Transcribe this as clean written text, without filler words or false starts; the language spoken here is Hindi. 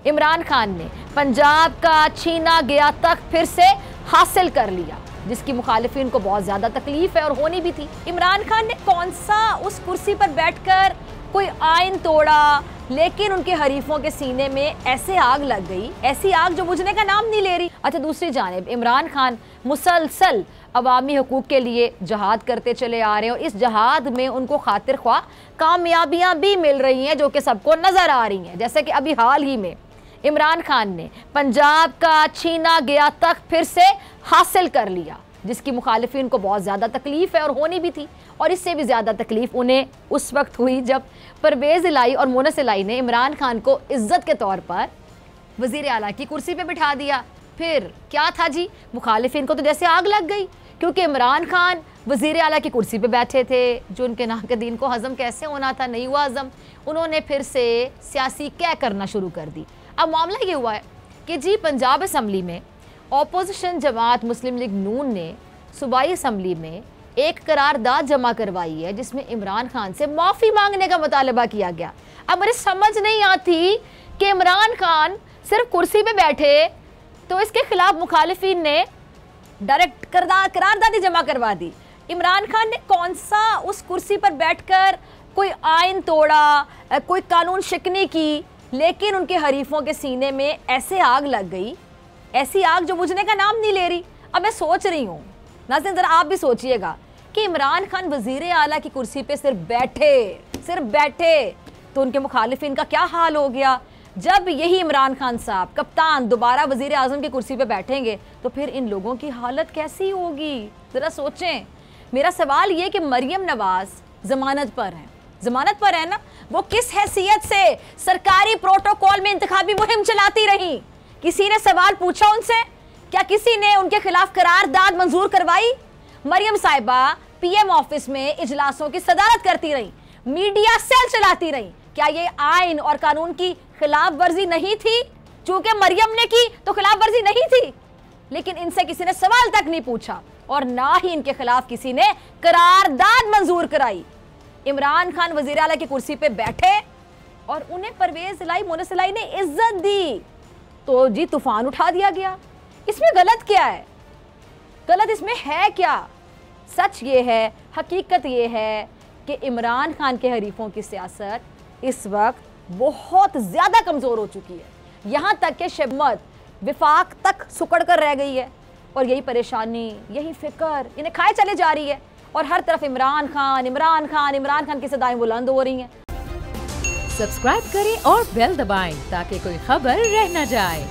इमरान खान ने पंजाब का छीना गया तख्त फिर से हासिल कर लिया, जिसकी मुखालिफिन को बहुत ज़्यादा तकलीफ है और होनी भी थी। इमरान खान ने कौन सा उस कुर्सी पर बैठकर कोई आइन तोड़ा, लेकिन उनके हरीफों के सीने में ऐसे आग लग गई, ऐसी आग जो बुझने का नाम नहीं ले रही। अच्छा, दूसरी जानिब इमरान खान मुसलसल अवामी हकूक़ के लिए जहाद करते चले आ रहे हैं और इस जहाद में उनको खातिर ख्वाह कामयाबियाँ भी मिल रही हैं जो कि सबको नज़र आ रही हैं। जैसे कि अभी हाल ही में इमरान खान ने पंजाब का छीना गया तख्त फिर से हासिल कर लिया, जिसकी मुखालिफिन को बहुत ज़्यादा तकलीफ है और होनी भी थी। और इससे भी ज़्यादा तकलीफ उन्हें उस वक्त हुई जब परवेज़ इलाही और मोनस इलाही ने इमरान खान को इज़्ज़त के तौर पर वज़ीर आला की कुर्सी पे बिठा दिया। फिर क्या था जी, मुखालिफिन को तो जैसे आग लग गई, क्योंकि इमरान खान वज़ीर आला की कुर्सी पे बैठे थे जो उनके नाक़दीन को हज़म कैसे होना था, नहीं हुआ हज़म। उन्होंने फिर से सियासी कै करना शुरू कर दी। अब मामला ये हुआ है कि जी पंजाब असम्बली में अपोजिशन जमात मुस्लिम लीग नून ने सूबाई असम्बली में एक करारदाद जमा करवाई है जिसमें इमरान खान से माफ़ी मांगने का मुतालबा किया गया। अब मुझे समझ नहीं आती कि इमरान खान सिर्फ कुर्सी पे बैठे तो इसके खिलाफ मुखालिफिन ने डायरेक्ट करारदादी जमा करवा दी। इमरान खान ने कौन सा उस कुर्सी पर बैठकर कोई आइन तोड़ा, कोई कानून शिकनी की, लेकिन उनके हरीफों के सीने में ऐसे आग लग गई, ऐसी आग जो बुझने का नाम नहीं ले रही। अब मैं सोच रही हूँ, नाज़रीन ज़रा आप भी सोचिएगा कि इमरान खान वज़ीर आला की कुर्सी पे सिर्फ बैठे तो उनके मुखालिफिन का क्या हाल हो गया। जब यही इमरान खान साहब कप्तान दोबारा वज़ीर आज़म की कुर्सी पे बैठेंगे तो फिर इन लोगों की हालत कैसी होगी, ज़रा सोचें। मेरा सवाल ये कि मरियम नवाज़ ज़मानत पर है ना, वो किस हैसियत से सरकारी प्रोटोकॉल में इंतखाबी मुहिम चलाती रही? किसी ने सवाल पूछा उनसे? क्या किसी ने उनके खिलाफ करारदाद मंजूर करवाई? मरियम साहिबा पीएम ऑफिस में इजलासों की सदारत करती रही, मीडिया सेल चलाती रही। क्या ये आइन और कानून की खिलाफ वर्जी नहीं थी? चूंकि मरियम ने की तो खिलाफ वर्जी नहीं थी, लेकिन इनसे किसी ने सवाल तक नहीं पूछा और ना ही इनके खिलाफ किसी ने करारदाद मंजूर कराई। इमरान खान वज़ीर आला की कुर्सी पे बैठे और उन्हें परवेज़ इलाही मोनस इलाही ने इज्जत दी तो जी तूफान उठा दिया गया। इसमें गलत क्या है? गलत इसमें है क्या? सच ये है, हकीकत ये है कि इमरान खान के हरीफों की सियासत इस वक्त बहुत ज़्यादा कमज़ोर हो चुकी है। यहाँ तक कि शबमत विफाक तक सुकड़ कर रह गई है और यही परेशानी, यही फिक्र इन्हें खाए चले जा रही है और हर तरफ इमरान खान की सदाएं बुलंद हो रही हैं। सब्सक्राइब करें और बेल दबाएं ताकि कोई खबर रह न जाए।